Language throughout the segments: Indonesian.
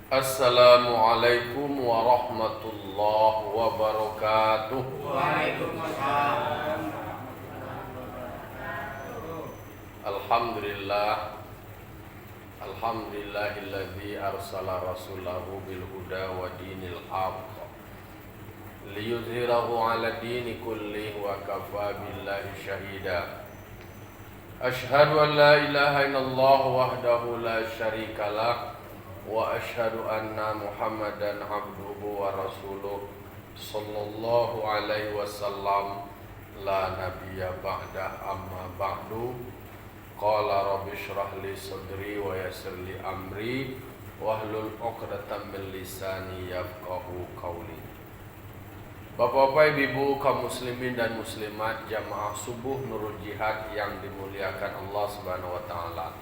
Assalamualaikum warahmatullahi wabarakatuh. Waalaikumsalam. Alhamdulillah. Alhamdulillahilladzi arsala rasulahu bil huda wa dinil haqq liyuzhirahu 'ala dini kullihi wa kafa billahi syahida. Asyhadu an la ilaha illallah wahdahu la syarikalah wa asyhadu anna Muhammadan abduhu wa rasuluh sallallahu alaihi wasallam la nabiyya ba'dah amma ba'du. Qala rabbi shrah li sadri wa yassir li amri wahlul 'uqdatam min lisani yafqahu qawli. Bapak-bapak, ibu-ibu, kaum muslimin dan muslimat jamaah subuh Nurul Jihad yang dimuliakan Allah Subhanahu wa taala.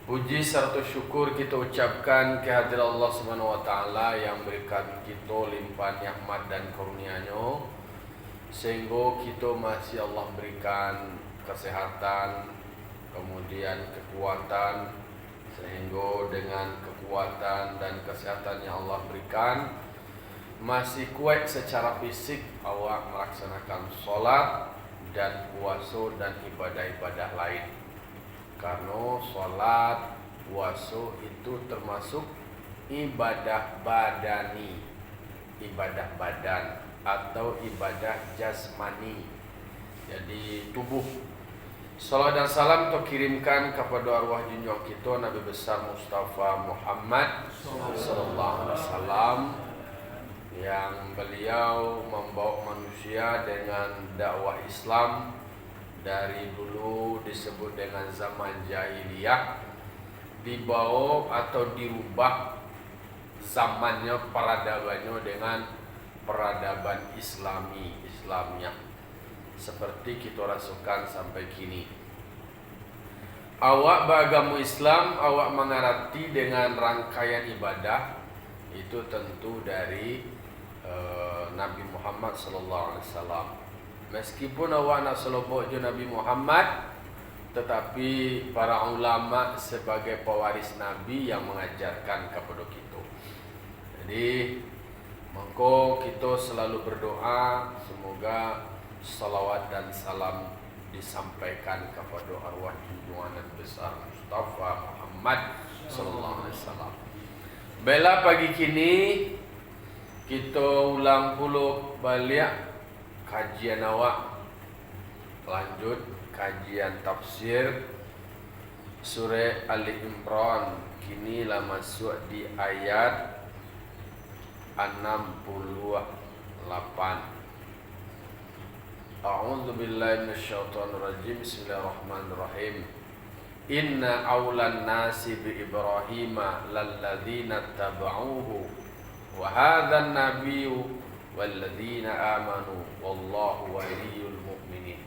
Puji serta syukur kita ucapkan kehadiran Allah Subhanahu wa taala yang berikan kita limpahan nikmat dan karunia-Nya sehingga kita masih Allah berikan kesehatan, kemudian kekuatan, sehingga dengan kekuatan dan kesehatan yang Allah berikan masih kuat secara fisik awak melaksanakan sholat dan puasa dan ibadah-ibadah lain. Karena sholat, puasa itu termasuk ibadah badani, ibadah badan atau ibadah jasmani, jadi tubuh. Salam dan salam terkirimkan kepada arwah junjungan kita Nabi besar Mustafa Muhammad sallallahu alaihi wasallam, yang beliau membawa manusia dengan dakwah Islam dari dulu disebut dengan zaman jahiliyah, dibawa atau dirubah zamannya, peradabannya dengan peradaban Islamnya seperti kita rasakan sampai kini. Awak beragama Islam, awak mengerti dengan rangkaian ibadah itu tentu dari Nabi Muhammad sallallahu alaihi wasallam. Meskipun awak nak selobok je Nabi Muhammad, tetapi para ulama sebagai pewaris Nabi yang mengajarkan kepada kita. Jadi maka kita selalu berdoa semoga salawat dan salam disampaikan kepada arwah junjungan besar Mustafa Muhammad sallallahu alaihi wasallam. Bela pagi kini kita ulang puluh balik kajian awak, lanjut kajian tafsir surah Ali Imran. Kini lah masuk di ayat 68. A'udzu billahi minasyaitonir rajim. Bismillahirrahmanirrahim. Inna awlan nasi bi Ibrahima lalladzina tabauhu wa hadzan nabiyyu walladzina amanu wallahu waliyul mu'minin.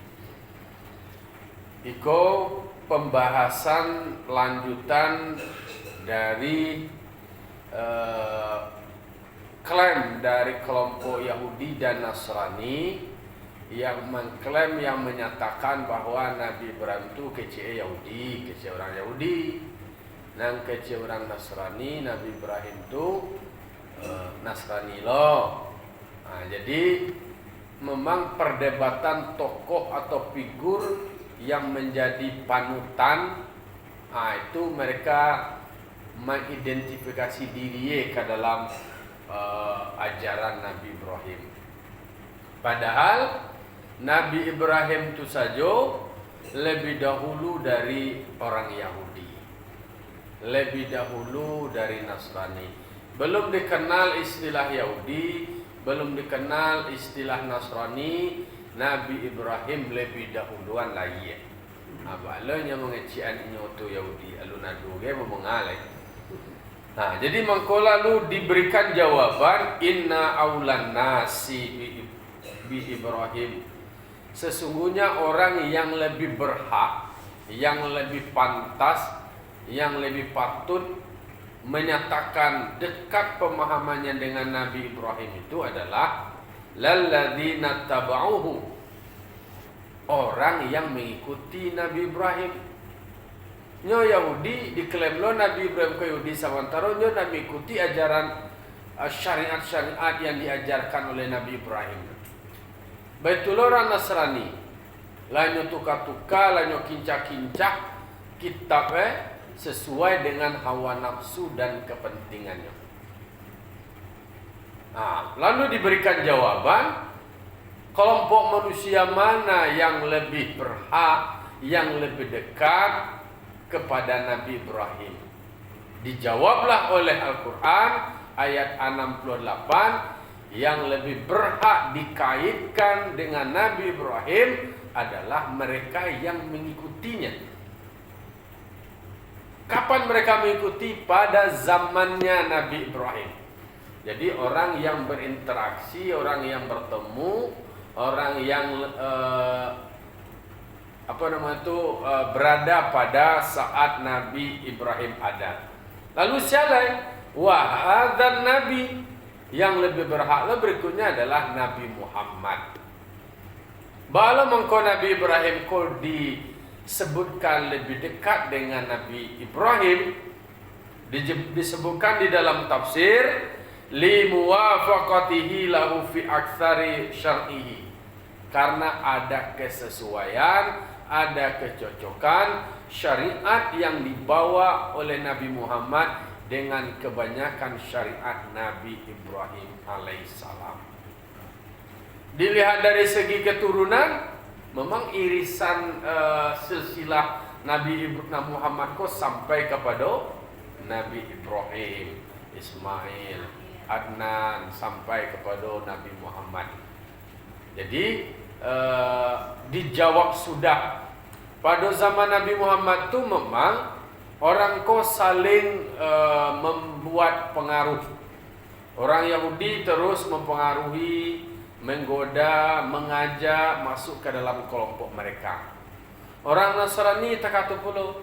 Iko pembahasan lanjutan dari klaim dari kelompok Yahudi dan Nasrani yang mengklaim, yang menyatakan bahwa Nabi Ibrahim itu kecil Yahudi, kecil orang Yahudi, dan kecil orang Nasrani. Nabi Ibrahim itu Nasrani loh. Nah, jadi memang perdebatan tokoh atau figur yang menjadi panutan, itu mereka mengidentifikasi diri ke dalam ajaran Nabi Ibrahim. Padahal Nabi Ibrahim itu saja lebih dahulu dari orang Yahudi, lebih dahulu dari Nasrani. Belum dikenal istilah Yahudi, belum dikenal istilah Nasrani, Nabi Ibrahim lebih dahuluan lagi. Abalanya mengecian nyoto Yahudi, alun aduge mengalih. Nah, jadi mangko lalu diberikan jawaban inna aulan nasi bi Ibrahim. Sesungguhnya orang yang lebih berhak, yang lebih pantas, yang lebih patut menyatakan dekat pemahamannya dengan Nabi Ibrahim itu adalah lalladzina tabauhu, orang yang mengikuti Nabi Ibrahim. nyo Yahudi diklaim lo Nabi Ibrahim ke Yahudi samantara nyo nak mengikuti ajaran syariat-syariat yang diajarkan oleh Nabi Ibrahim. Betul orang Nasrani lanyo tuka-tuka, lanyo kincak-kincak kitab sesuai dengan hawa nafsu dan kepentingannya. Lalu diberikan jawaban, kelompok manusia mana yang lebih berhak, yang lebih dekat kepada Nabi Ibrahim. Dijawablah oleh Al-Quran ayat 68, yang lebih berhak dikaitkan dengan Nabi Ibrahim adalah mereka yang mengikutinya. Kapan mereka mengikuti? Pada zamannya Nabi Ibrahim. Jadi orang yang berinteraksi, orang yang bertemu, orang yang berada pada saat Nabi Ibrahim ada. Lalu siapa? Wahadzan Nabi, yang lebih berhak berikutnya adalah Nabi Muhammad. Bala mengko Nabi Ibrahim ko disebutkan lebih dekat dengan Nabi Ibrahim, disebutkan di dalam tafsir li muwafaqatihi lahu fi aktsari syar'ihi, karena ada kesesuaian, ada kecocokan syariat yang dibawa oleh Nabi Muhammad dengan kebanyakan syariat Nabi Ibrahim alaihissalam. Dilihat dari segi keturunan, memang irisan silsilah Nabi Muhammad kok sampai kepada Nabi Ibrahim, Ismail, Adnan, sampai kepada Nabi Muhammad. Jadi dijawab sudah. Pada zaman Nabi Muhammad tu memang orang kok saling membuat pengaruh. Orang Yahudi terus mempengaruhi, menggoda, mengajak masuk ke dalam kelompok mereka. Orang Nasrani takatu pula.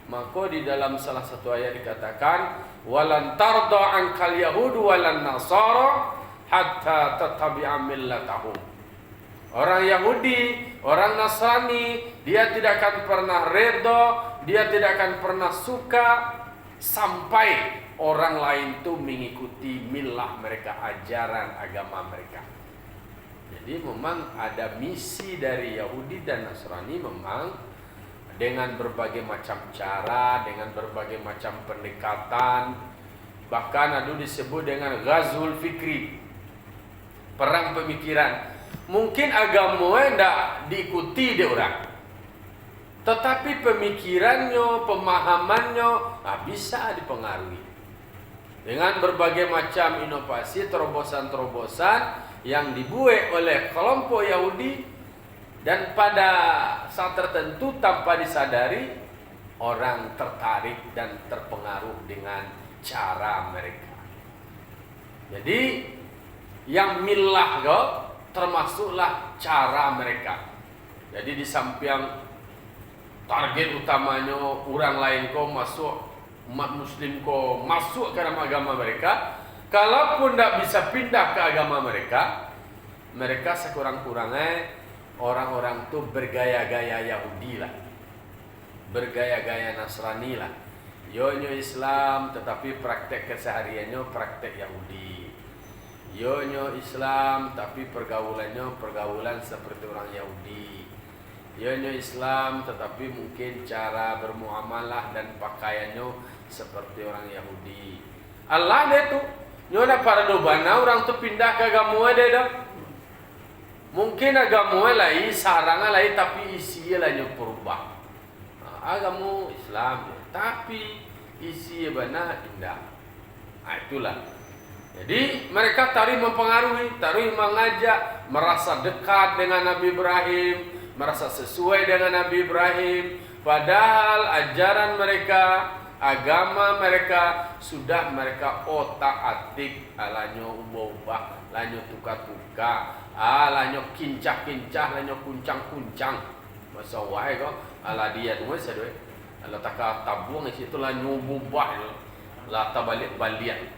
Maka di dalam salah satu ayat dikatakan, walan tarda ankal yahudu walan nasara hatta tattabi'a millatahum. Orang Yahudi, orang Nasrani, dia tidak akan pernah redha, dia tidak akan pernah suka sampai orang lain itu mengikuti milah mereka, ajaran agama mereka. Jadi memang ada misi dari Yahudi dan Nasrani, memang dengan berbagai macam cara, dengan berbagai macam pendekatan, bahkan ada disebut dengan ghazul fikri, perang pemikiran. Mungkin agama tidak diikuti dia orang, tetapi pemikirannya, pemahamannya bisa dipengaruhi dengan berbagai macam inovasi, terobosan-terobosan yang dibuat oleh kelompok Yahudi. Dan pada saat tertentu tanpa disadari, orang tertarik dan terpengaruh dengan cara mereka. Jadi yang milah termasuklah cara mereka. Jadi di samping target utamanya orang lain masuk, umat muslim masuk ke dalam agama mereka, kalaupun tidak bisa pindah ke agama mereka, mereka sekurang-kurangnya orang-orang itu bergaya-gaya Yahudi lah, bergaya-gaya Nasrani lah. Yonyo Islam tetapi praktek kesehariannya praktek Yahudi. Yonyo Islam tapi pergaulannya pergaulan seperti orang Yahudi. Yonyo Islam tetapi mungkin cara bermuamalah dan pakaiannya seperti orang Yahudi. Allah deh tu, nyonya para dobana orang tu pindah ke agama dia dah. Mungkin agama lain, sarangnya lain, tapi isinya lain berubah. Agama Islam, tapi isi benar tidak. Itulah. Jadi mereka tadi mempengaruhi, tadi mengajak, merasa dekat dengan Nabi Ibrahim, merasa sesuai dengan Nabi Ibrahim. Padahal ajaran mereka, agama mereka sudah mereka otak-atik, alanyo ubah-ubah, lanyo tukar-tukar, lanyo kincah-kincah, lanyo kuncang-kuncang. Masa wahai kau, ala dia tu masa doi. Ala taka tabung situ lanyo ubah, la tabalik-balian.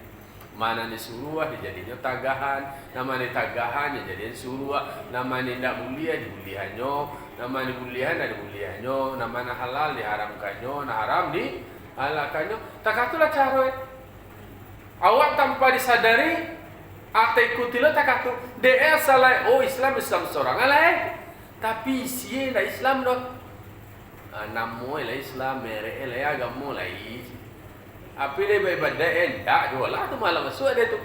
Mana ni suruh dijadinya tagahan, nama ni tagahan dijadinya suruh, nama ni ndak mulia dimuliannya Nama dibulihan ada bulihannya, nama na halal diharamkannya, na haram dihalalkannya. Tak itulah cara. Awak tanpa disadari, ate ikutilah tak atu. Dia salah. Oh Islam seorang alai. Tapi siye lah Islam doh. Namo lah Islam, mere lah agama lah. Apa dia beribadah endak jualah tu malah masuk dia tu.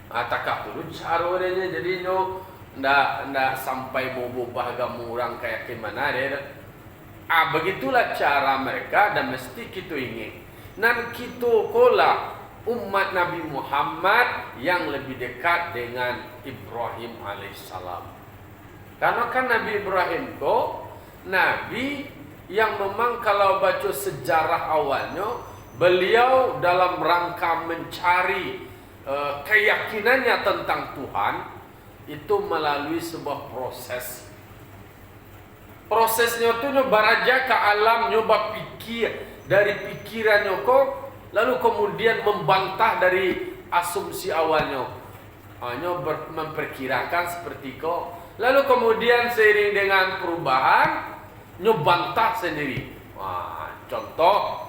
Tak atu cara dia jadi no. Ndak sampai mau ubah agama orang kayak gimana dia. Begitulah cara mereka dan mesti kita ingin. Dan kita kola umat Nabi Muhammad yang lebih dekat dengan Ibrahim alaihissalam. Karena kan Nabi Ibrahim ko Nabi yang memang kalau baca sejarah awalnya beliau dalam rangka mencari keyakinannya tentang Tuhan itu melalui sebuah proses. Prosesnya tu nyoba raja ke alam, nyoba pikir dari pikirannya kok, lalu kemudian membantah dari asumsi awalnya. Nyoba memperkirakan seperti kok, lalu kemudian seiring dengan perubahan nyobantah sendiri. Contoh,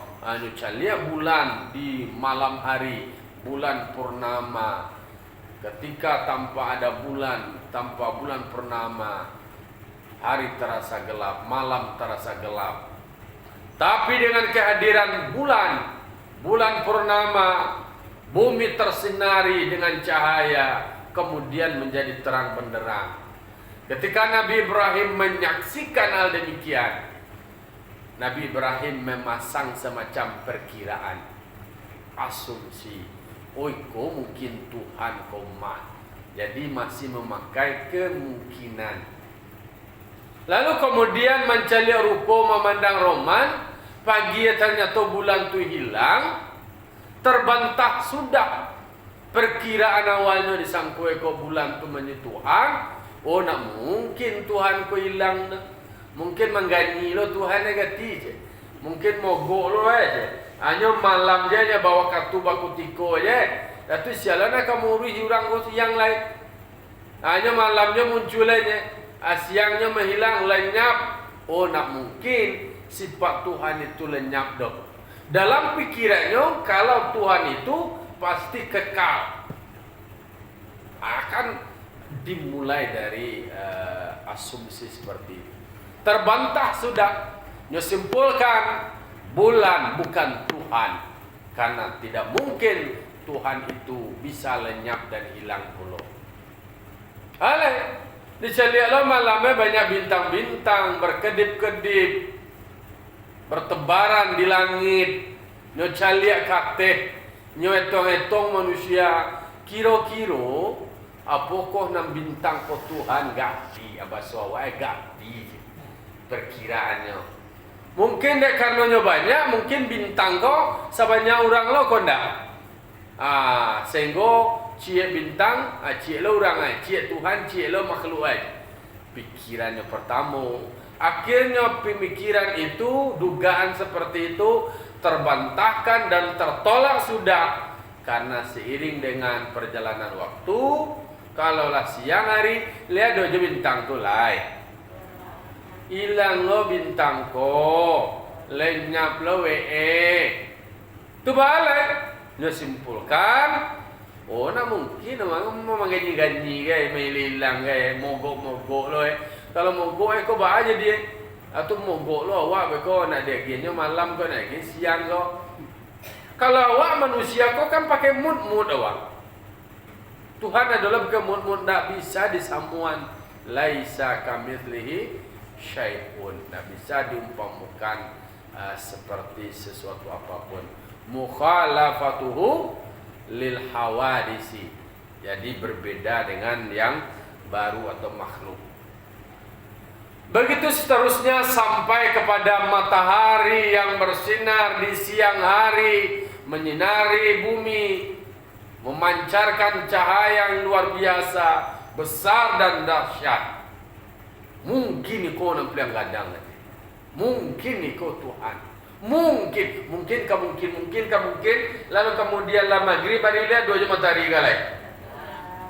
calia bulan di malam hari, bulan purnama. Ketika tanpa ada bulan, tanpa bulan purnama, hari terasa gelap, malam terasa gelap. Tapi dengan kehadiran bulan purnama, bumi tersinari dengan cahaya, kemudian menjadi terang benderang. Ketika Nabi Ibrahim menyaksikan hal demikian, Nabi Ibrahim memasang semacam perkiraan, asumsi. Ko mungkin Tuhan mah. Jadi masih memakai kemungkinan. Lalu kemudian mencari rupa memandang roman. Pagi ternyata bulan tu hilang. Terbantah sudah. Perkiraan awalnya disangkui ko bulan tu menjadi Tuhan. Oh nak mungkin Tuhan ko hilang. Mungkin mengganyi lo Tuhan negati je. Mungkin mogok lo aja. Hanya malam je bawa kartu baku tiko je. Tapi sialana kamu urus orang ko siang lain. Hanya malamnya muncul aja. Siangnya menghilang lenyap. Oh nak mungkin sifat Tuhan itu lenyap dok. Dalam pikirannya kalau Tuhan itu pasti kekal. Akan dimulai dari asumsi seperti itu. Terbantah sudah. Nyesimpulkan bulan bukan Tuhan. Karena tidak mungkin Tuhan itu bisa lenyap dan hilang pula. Diceliaklah malamnya banyak bintang-bintang berkedip-kedip, bertebaran di langit. Nyo caliak kateh, nyo etong-etong manusia. Kiro-kiro, apakah nam bintang ko Tuhan gati, abaswawa gati perkiraannya. Mungkin dek karenanya banyak, mungkin bintang kok sebanyak orang lo kok ndak. Sehingga cie bintang, cie lo orang cie Tuhan, cie lo makhluk pikirannya pertama. Akhirnya pemikiran itu, dugaan seperti itu terbantahkan dan tertolak sudah. Karena seiring dengan perjalanan waktu, kalaulah siang hari, lihat aja bintang tu lain. Hilang lo bintang ko, lenyap lo tu balik. Dia simpulkan, oh nak mungkin memang ganyi-ganyi gaya, melilang gaya, mogok-mogok lo Kalau mogok kau bawa aja dia, atau mogok lo awak kau nak dia gini malam kau nak gini siang kau. Kalau awak manusia kau kan pakai mood awak. Tuhan adalah bukan mood tak bisa disamuan. Laisa kamitslihi syai'un, tak bisa diumpamakan seperti sesuatu apapun. Mukhalafatuhu lil hawadisi, jadi berbeda dengan yang baru atau makhluk. Begitu seterusnya sampai kepada matahari yang bersinar di siang hari, menyinari bumi, memancarkan cahaya yang luar biasa, besar dan dahsyat. Mungkin kau nak bilang gadang, mungkin kau Tuhan. Mungkin, lalu kemudian lah maghrib hari lihat 2 jam matahari galai.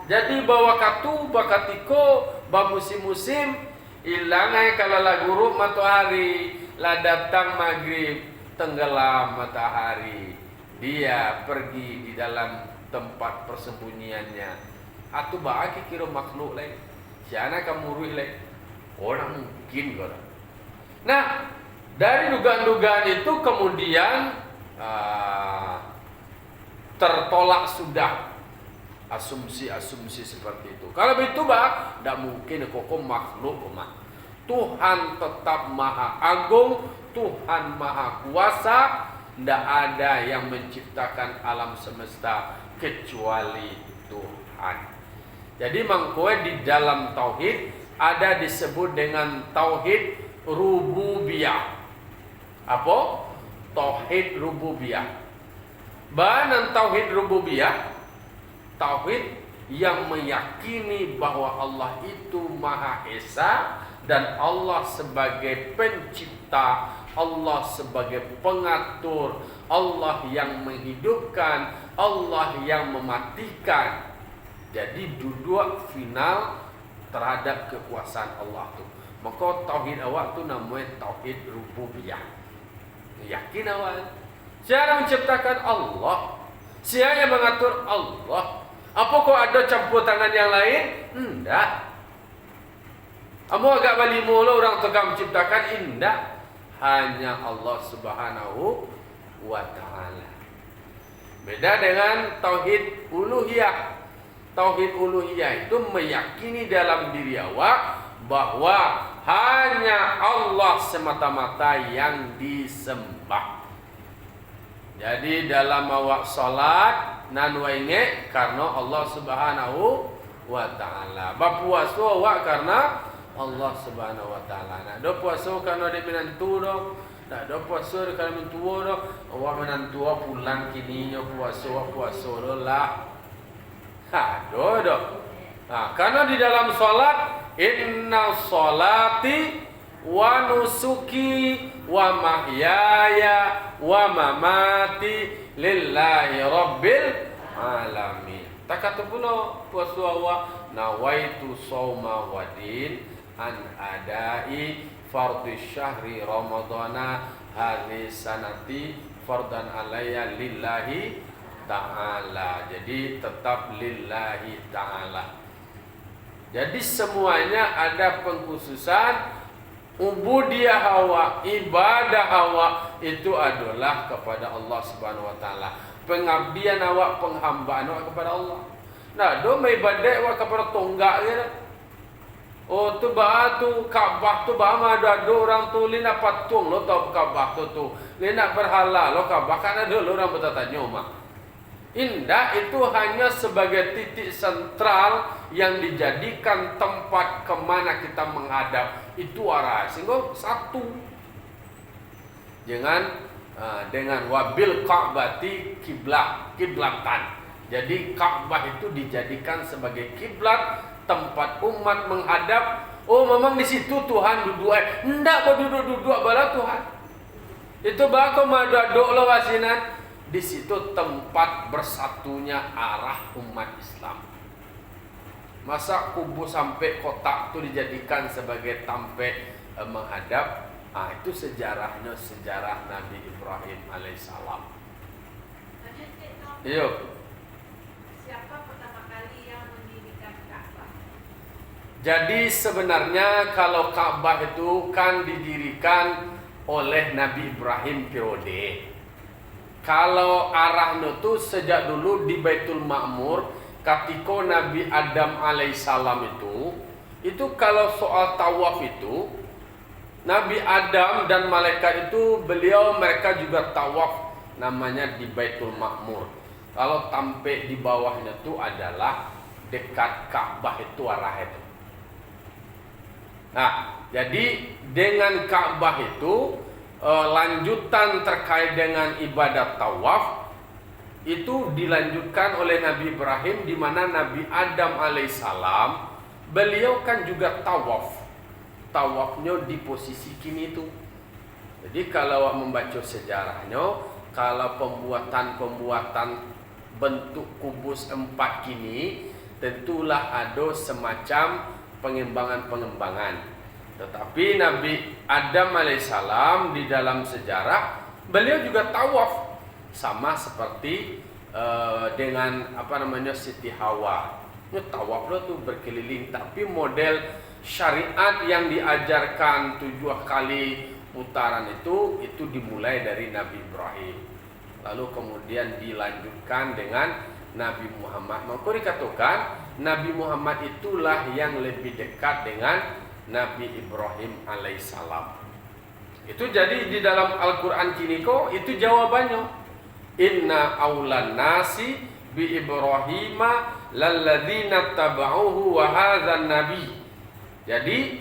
Jadi bawa katu bakatiko ba musim-musim Hilang kalau lah gurub matahari, lah datang maghrib, tenggelam matahari. Dia pergi di dalam tempat persembunyiannya. Atau bagi kira makhluk lain. Siapa kamu ruih lain? Orang mungkin kau. Nah, dari dugaan-dugaan itu kemudian tertolak sudah asumsi-asumsi seperti itu. Kalau begitu tidak mungkin kok makhluk rumah. Tuhan tetap maha agung, Tuhan maha kuasa, tidak ada yang menciptakan alam semesta kecuali Tuhan. Jadi mangkoe di dalam tauhid ada disebut dengan tauhid rububiyah. Apa? Tauhid rububiyah. Bahan tauhid rububiyah, tauhid yang meyakini bahwa Allah itu Maha Esa dan Allah sebagai pencipta, Allah sebagai pengatur, Allah yang menghidupkan, Allah yang mematikan. Jadi duduk final terhadap kekuasaan Allah tu. Maka tauhid awak tu namanya tauhid rububiyah. Yakin awak siapa menciptakan Allah, siapa yang mengatur Allah. Apa kok ada campur tangan yang lain? Tidak. Kamu agak balimo lo orang tukang menciptakan, indah. Hanya Allah Subhanahu wa Ta'ala. Beda dengan tauhid uluhiyah. Tauhid uluhiyah itu meyakini dalam diri awak bahwa hanya Allah semata-mata yang disembah. Jadi dalam awak salat nan wainge karena Allah Subhanahu wa Ta'ala. Berpuasa awak karena Allah Subhanahu wa Ta'ala. Nak do puasa karena dia menantu do. Nak do puasa karena mentua do. Awak menantu pulang kini nyo puasa do lah. Do. Karena di dalam salat inna salati wa nusuki wa mahyaya wa mamati lillahi rabbil alamin. Tak kata pula puasa awak nawaitu sawma wadin an adai fardhi syahri ramadana hadhi sanati fardan alayya lillahi ta'ala. Jadi tetap lillahi ta'ala. Jadi semuanya ada pengkhususan. Ubudiyah awak, ibadah awak itu adalah kepada Allah Subhanahu wa Ta'ala. Pengabdian awak, penghambaan awak kepada Allah. Nah, do mai ibadah awak kepada tonggak je. Oh tu batu Ka'bah tu bama ada orang tu lina patung lo tau Ka'bah tu. Lina berhala lo Ka'bah kan ada orang bertanya mah. Indah itu hanya sebagai titik sentral yang dijadikan tempat kemana kita menghadap. Itu arah sehingga satu dengan wabil Ka'bati kiblatan. Jadi Ka'bah itu dijadikan sebagai kiblat, tempat umat menghadap. Oh memang di situ Tuhan duduk. Enggak berduduk-duduk bala Tuhan. Itu bakal madadok lo wasinan. Di situ tempat bersatunya arah umat Islam. Masa kubu sampai kotak itu dijadikan sebagai tampe menghadap. Itu sejarahnya sejarah Nabi Ibrahim alaihissalam. Yuk. Siapa pertama kali yang mendirikan Ka'bah? Jadi sebenarnya kalau Ka'bah itu kan didirikan oleh Nabi Ibrahim periode. Kalau arahnya itu sejak dulu di Baitul Ma'mur, ketika Nabi Adam alaihissalam itu kalau soal tawaf itu, Nabi Adam dan malaikat itu mereka juga tawaf namanya di Baitul Ma'mur. Kalau sampai di bawahnya itu adalah dekat Ka'bah itu arah itu. Nah, jadi dengan Ka'bah itu lanjutan terkait dengan ibadat tawaf itu dilanjutkan oleh Nabi Ibrahim, di mana Nabi Adam alaihissalam beliau kan juga tawafnya di posisi kini itu. Jadi kalau membaca sejarahnya, kalau pembuatan bentuk kubus 4 kini tentulah ada semacam pengembangan. Tetapi Nabi Adam alaihissalam di dalam sejarah beliau juga tawaf sama seperti dengan Siti Hawa. Tawaf tuh berkeliling, tapi model syariat yang diajarkan 7 kali putaran itu dimulai dari Nabi Ibrahim. Lalu kemudian dilanjutkan dengan Nabi Muhammad. Maka dikatakan Nabi Muhammad itulah yang lebih dekat dengan Nabi Ibrahim alaihissalam. Itu jadi di dalam Al-Quran Kiniko itu jawabannya. Inna awlan nasi bi Ibrahima lalladzina taba'uhu wa hadzan nabi. Jadi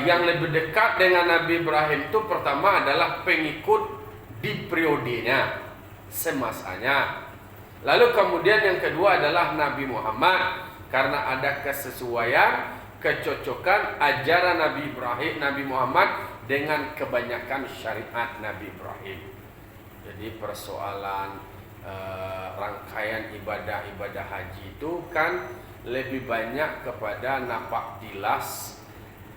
yang lebih dekat dengan Nabi Ibrahim itu pertama adalah pengikut di periodenya, semasanya. Lalu kemudian yang kedua adalah Nabi Muhammad, karena ada kesesuaian, kecocokan ajaran Nabi Muhammad dengan kebanyakan syariat Nabi Ibrahim. Jadi persoalan rangkaian ibadah haji itu kan lebih banyak kepada napak tilas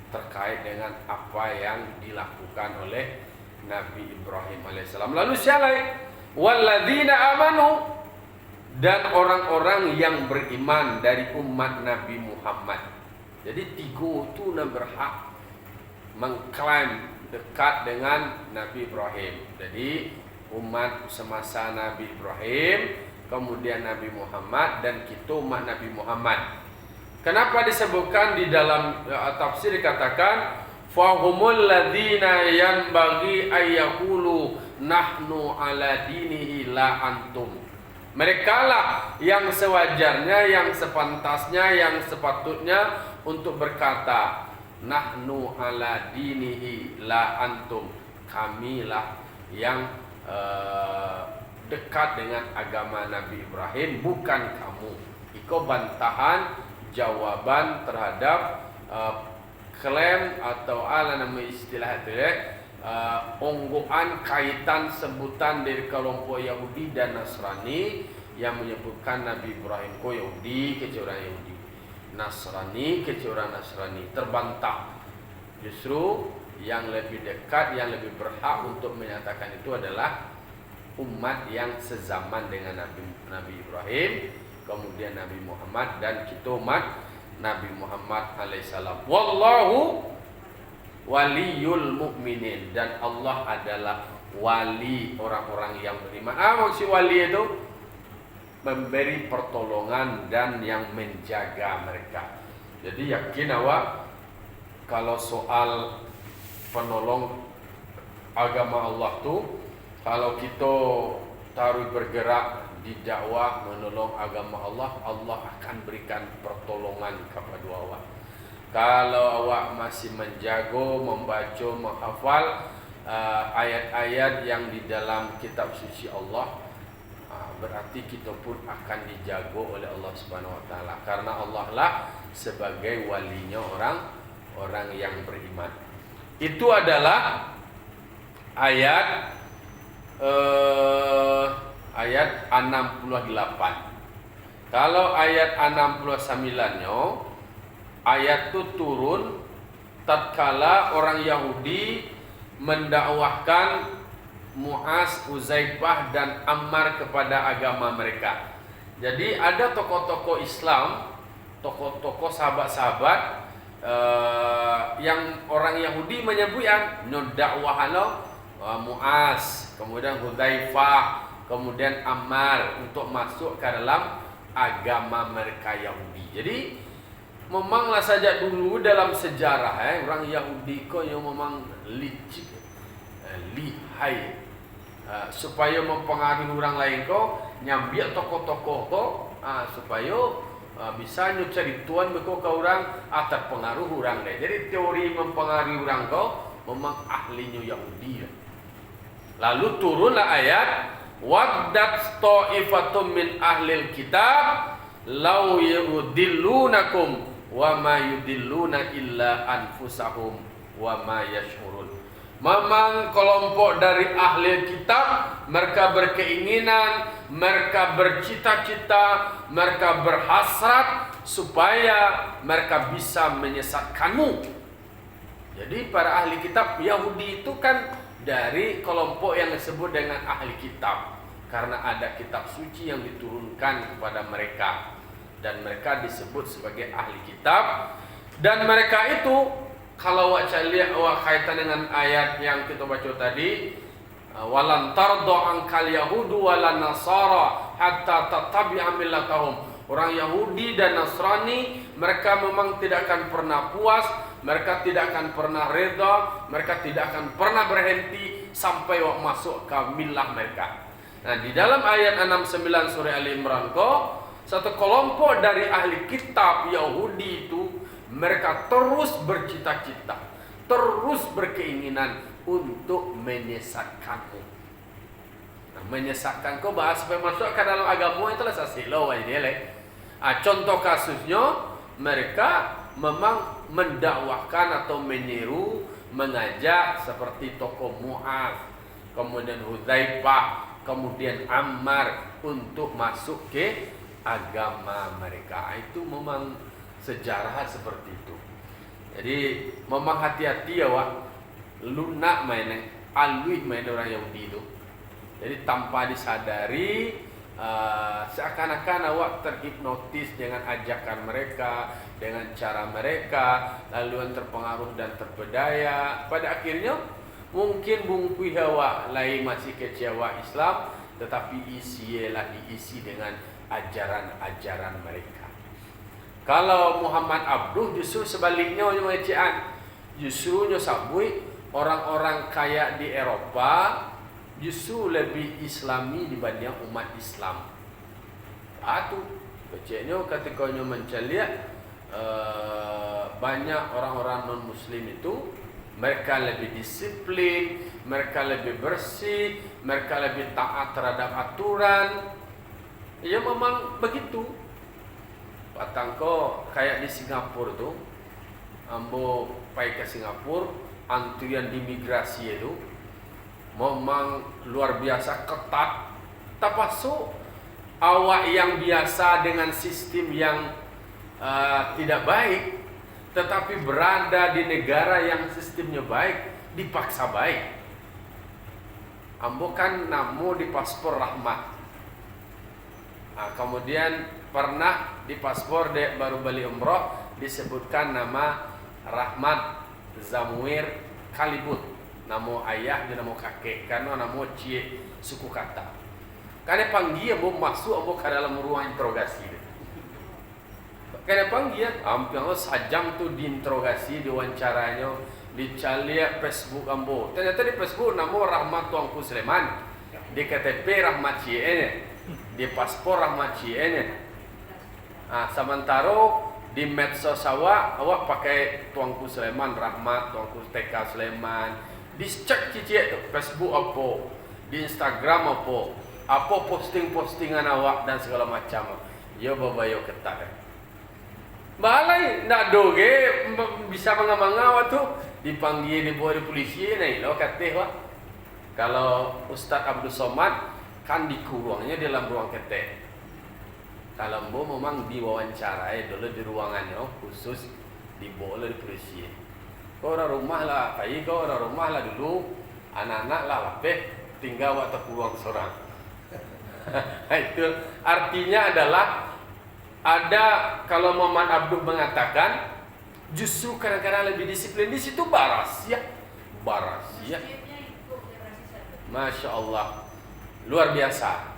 terkait dengan apa yang dilakukan oleh Nabi Ibrahim alaihissalam. Lalu siapa? Walladzina amanu, dan orang-orang yang beriman dari umat Nabi Muhammad. Jadi 3 itu berhak mengklaim dekat dengan Nabi Ibrahim. Jadi umat semasa Nabi Ibrahim, kemudian Nabi Muhammad, dan kita umat Nabi Muhammad. Kenapa disebutkan di dalam tafsir dikatakan fahumul ladzina yanbaghi ayyaqulu nahnu ala dinihi la antum. Merekalah yang sewajarnya, yang sepantasnya, yang sepatutnya untuk berkata nahnu ala dinihi la antum. Kamilah yang dekat dengan agama Nabi Ibrahim, bukan kamu. Iko bantahan jawaban terhadap klaim atau istilah itu onggoan kaitan sebutan dari kelompok Yahudi dan Nasrani yang menyebutkan Nabi Ibrahim ko Yahudi kecuali Yahudi, Nasrani kecuali Nasrani, terbantah. Justru yang lebih dekat, yang lebih berhak untuk menyatakan itu adalah umat yang sezaman dengan Nabi Ibrahim, kemudian Nabi Muhammad, dan kita umat Nabi Muhammad alaihissalam. Wallahu waliyul mu'minin, dan Allah adalah wali orang-orang yang beriman. Maksud wali itu memberi pertolongan dan yang menjaga mereka. Jadi yakin awak kalau soal penolong agama Allah tuh, kalau kita taruh bergerak di dakwah menolong agama Allah, Allah akan berikan pertolongan kepada awak. Kalau awak masih menjago, membaca, menghafal ayat-ayat yang di dalam kitab suci Allah, berarti kita pun akan dijago oleh Allah Subhanahu wa taala, karena Allah lah sebagai walinya orang yang beriman. Itu adalah ayat 68. Kalau ayat 69-nya, ayat itu turun tatkala orang Yahudi mendakwahkan Mu'az, Uzaifah dan Ammar kepada agama mereka. Jadi ada tokoh-tokoh Islam, tokoh-tokoh sahabat-sahabat yang orang Yahudi menyebutkan dakwahano Mu'az, kemudian Uzaifah, kemudian Ammar untuk masuk ke dalam agama mereka Yahudi. Jadi memanglah saja dulu dalam sejarah orang Yahudi kok yang memang licik, lihai, supaya mempengaruhi orang lain kok nyambil tokoh-tokoh kok supaya bisa nyucari tuan beko ke orang terpengaruh orang lain. Jadi teori mempengaruhi orang kok memang ahlinya Yahudi. Lalu turunlah ayat waddat ta'ifatum min ahlil kitab law yudillunakum wa ma yudilluna illa anfusahum wa ma yash'urun. Memang kelompok dari ahli kitab, mereka berkeinginan, mereka bercita-cita, mereka berhasrat supaya mereka bisa menyesatkanmu, Jadi para ahli kitab Yahudi itu kan dari kelompok yang disebut dengan ahli kitab, karena ada kitab suci yang diturunkan kepada mereka dan mereka disebut sebagai ahli kitab. Dan mereka itu kalau wak lihat kaitan dengan ayat yang kita baca tadi, walan tardo angkal yahudu walan nasara hatta tattabi'a millatahum. Orang Yahudi dan Nasrani mereka memang tidak akan pernah puas, mereka tidak akan pernah reda, mereka tidak akan pernah berhenti sampai masuk ke milah mereka. Nah, di dalam ayat 69 surah Ali Imran satu kelompok dari ahli kitab Yahudi itu mereka terus bercita-cita, terus berkeinginan untuk menyesatkanmu. Nah, menyesatkan kau bahas supaya masuk ke dalam agama itulah sasilo ini. Contoh kasusnya mereka memang mendakwahkan atau menyeru, mengajak seperti tokoh Mu'adz, kemudian Hudzaifah, kemudian Ammar untuk masuk ke agama mereka. Itu memang sejarah seperti itu. Jadi memang hati-hati ya wak, lunak mainnya, alwi main orang Yahudi itu. Jadi tanpa disadari seakan-akan awak terhipnotis dengan ajakan mereka, dengan cara mereka, lalu terpengaruh dan terpedaya. Pada akhirnya mungkin bungkui awak lain masih kecewa Islam, tetapi isilah diisi dengan ajaran-ajaran mereka. Kalau Muhammad Abduh justru sebaliknya mengajian, justru nyosabui orang-orang kaya di Eropa justru lebih Islami dibanding umat Islam. Itu kecilnya ketika menceliak banyak orang-orang non Muslim itu mereka lebih disiplin, mereka lebih bersih, mereka lebih taat terhadap aturan. Ya memang begitu. Patangko kayak di Singapura tuh, ambo pergi ke Singapura, antrian di migrasi itu memang luar biasa ketat. Termasuk awak yang biasa dengan sistem yang tidak baik, tetapi berada di negara yang sistemnya baik, dipaksa baik. Ambo kan namo di paspor Rahmat. Kemudian pernah di paspor dek baru beli umroh disebutkan nama Rahmat Zamwir Kalibut, nama ayah dan nama kakek, karena nama cie suku kata. Karena panggil ambo masuk ambo ke dalam ruang interogasi. Karena panggil hampir sajam tuh diinterogasi, diwawancara, dicari Facebook ambo. Ternyata di Facebook nama Rahmat Tuanku Sleman, di KTP Rahmat Cie, di paspor Rahmat Cie. Sementara di medsos awak pakai Tuanku Sleman Rahmat, Tuanku TK Sleman. Dicek cicik tuh Facebook apa, di Instagram apa posting-postingan awak dan segala macam. Ya babayo ketat. Balai nak doge bisa mengamang-awak tuh dipanggil dibawa di polisi nih lo kata kalau Ustadz Abdul Somad kan dikurangnya dalam ruang ketek. Kalau Mbo memang diwawancarai dulu di ruangannya khusus dibawa di polisi. Kau orang rumah lah, kau orang rumah lah dulu, anak-anak lah lapeh tinggal waktu kurang seorang. Itu artinya adalah ada kalau Muhammad Abduh mengatakan justru kadang-kadang lebih disiplin di situ baras ya. Masya Allah, luar biasa.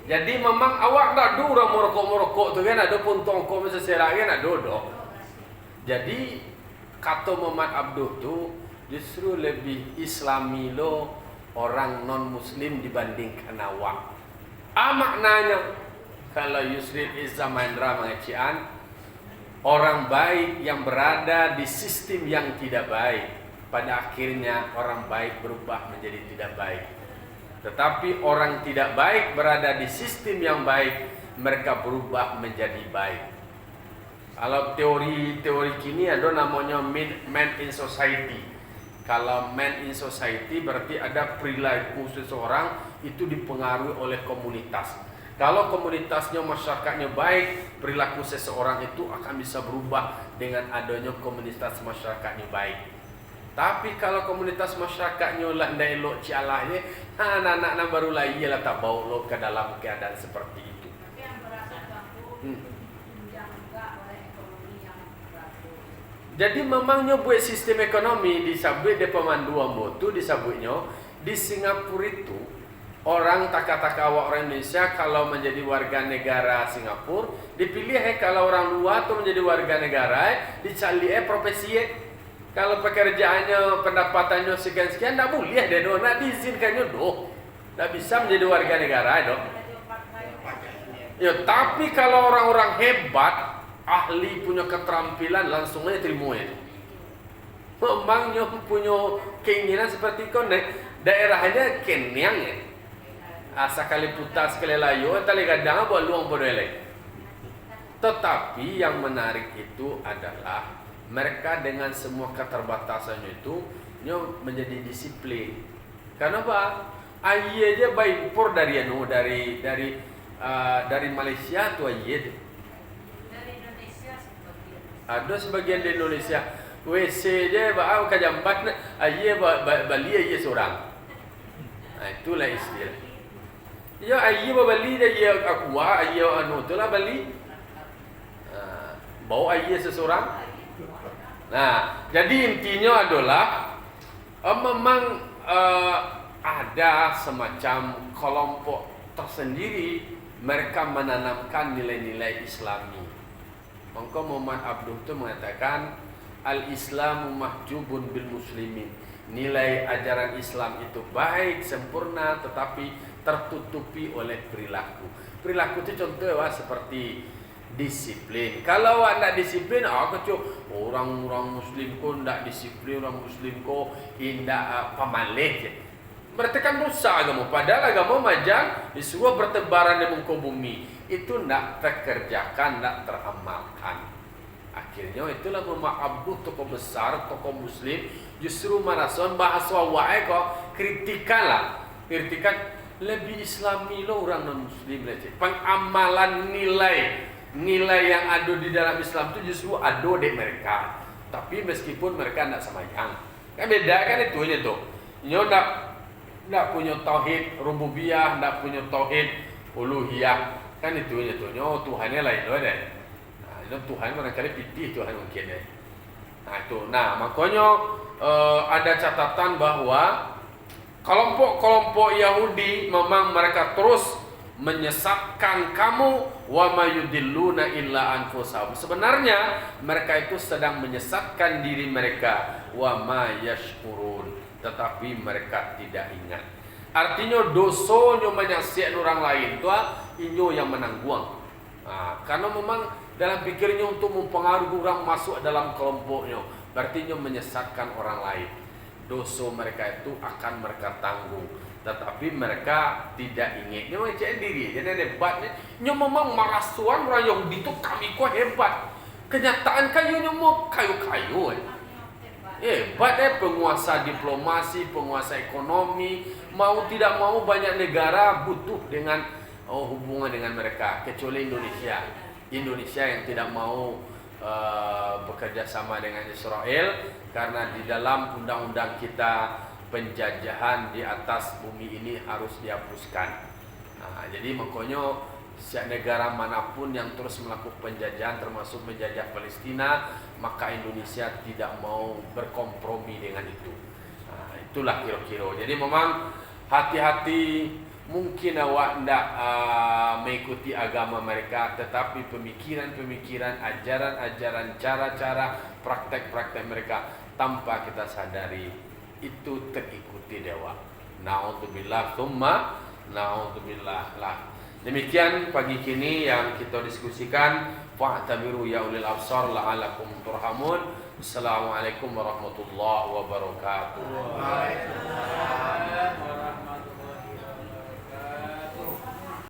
Jadi memang awak tak ada orang merokok tu kan, ada pun tongkol seserak kan ada. Jadi kata Muhammad Abduh tu justru lebih Islami lo orang non Muslim dibandingkan awak. Maknanya kalau Yusril Izzah Mahendra mengacian orang baik yang berada di sistem yang tidak baik, pada akhirnya orang baik berubah menjadi tidak baik. Tetapi orang tidak baik berada di sistem yang baik, mereka berubah menjadi baik. Kalau teori kini ada namanya man in society. Kalau man in society berarti ada perilaku seseorang itu dipengaruhi oleh komunitas. Kalau komunitasnya, masyarakatnya baik, perilaku seseorang itu akan bisa berubah dengan adanya komunitas masyarakatnya baik. Tapi kalau komunitas masyarakatnya lah ndak elok cialahnya, anak-anak baru lah iyalah tak bawa lo ke dalam keadaan seperti itu. Tapi yang berasa ganggu tunjang juga oleh ekonomi yang bagus. Jadi memangnya buat sistem ekonomi disabut di pemanduan motu disabutnya di Singapura itu orang taka-taka awak orang Indonesia kalau menjadi warga negara Singapura dipilih kalau orang luar tuh menjadi warga negara dicari profesi. Kalau pekerjaannya pendapatannya sekian-sekian tidak boleh deh doh, nak diizinkannya doh. Tidak bisa menjadi warga negara doh. Ya, tapi kalau orang-orang hebat, ahli punya keterampilan langsung aja terima itu. Memangnya punya keinginan seperti itu daerahnya kenyang ya. Sekali putar sekali layu, tali kadang buat luang bodoh lagi. Tetapi yang menarik itu adalah mereka dengan semua keterbatasannya itu menjadi disiplin. Karena apa? Ayah aja baik impor dari Malaysia tuh ayah. Dari Indonesia sebagian. Ada sebagian di Indonesia. WC aja bawa ke jambat ayah Bali ayah seorang. Nah, itulah istilah. Ya ayah Bali dia aqua ayah anu itulah Bali. Bawa ayah seseorang. Nah, jadi intinya adalah memang ada semacam kelompok tersendiri mereka menanamkan nilai-nilai Islami. Maka Muhammad Abduh itu mengatakan al-Islamu mahjubun bil muslimin. Nilai ajaran Islam itu baik, sempurna, tetapi tertutupi oleh perilaku. Perilaku itu contohnya seperti disiplin. Kalau anda disiplin, orang-orang Muslim kok tidak disiplin, orang Muslim kok indah pamalih. Berarti kan rusak agama. Padahal agama majang disuruh bertebaran di muka bumi. Itu tidak terkerjakan, tidak teramalkan. Akhirnya itulah Muhammad Abduh, tokoh besar, tokoh Muslim, justru marason bahasa wae kok kritikan lebih Islami lo orang non Muslim aja. Pengamalan nilai yang ada di dalam Islam itu justru ada di mereka. Tapi meskipun mereka tidak semayang, kan beda kan itu aja tuh. Nyo tidak punya tauhid rububiyah, tidak punya tauhid uluhiyah, kan itu aja tuh. Nyo Tuhannya lain loh deh. Nah, itu Tuhan barangkali pitih Tuhan mungkin deh. Nah itu, makanya ada catatan bahwa kelompok-kelompok Yahudi memang mereka terus menyesatkan kamu wa mayudilluna illa anfusahum. Sebenarnya mereka itu sedang menyesatkan diri mereka wa ma yashkurun, tetapi mereka tidak ingat. Artinya dosonya menyaksikan orang lain itu inyo yang menangguang. Karena memang dalam pikirnya untuk mempengaruhi orang masuk dalam kelompoknya, berarti inyo menyesatkan orang lain. Dosa mereka itu akan mereka tanggung, tetapi mereka tidak ingin. Dia macam diri, jadi hebatnya. Nyo memang marasuan orang Yahudi itu kami kok hebat. Kenyataan kayu mau kayu-kayu. Hebat penguasa diplomasi, penguasa ekonomi, mau tidak mau banyak negara butuh dengan hubungan dengan mereka, kecuali Indonesia. Indonesia yang tidak mau bekerja sama dengan Israel karena di dalam undang-undang kita penjajahan di atas bumi ini harus dihapuskan. Jadi makanya negara manapun yang terus melakukan penjajahan termasuk menjajah Palestina, maka Indonesia tidak mau berkompromi dengan itu. Itulah kira-kira. Jadi memang hati-hati. Mungkin awak tidak mengikuti agama mereka, tetapi pemikiran-pemikiran, ajaran-ajaran, cara-cara, praktek-praktek mereka tanpa kita sadari itu terikuti dewa. Na'udzubillah tsumma na'udzubillah lah. Demikian pagi kini yang kita diskusikan. Fa'tabiru ya ulil absar la'alakum turhamun. Assalamualaikum warahmatullahi wabarakatuh. Waalaikumsalam.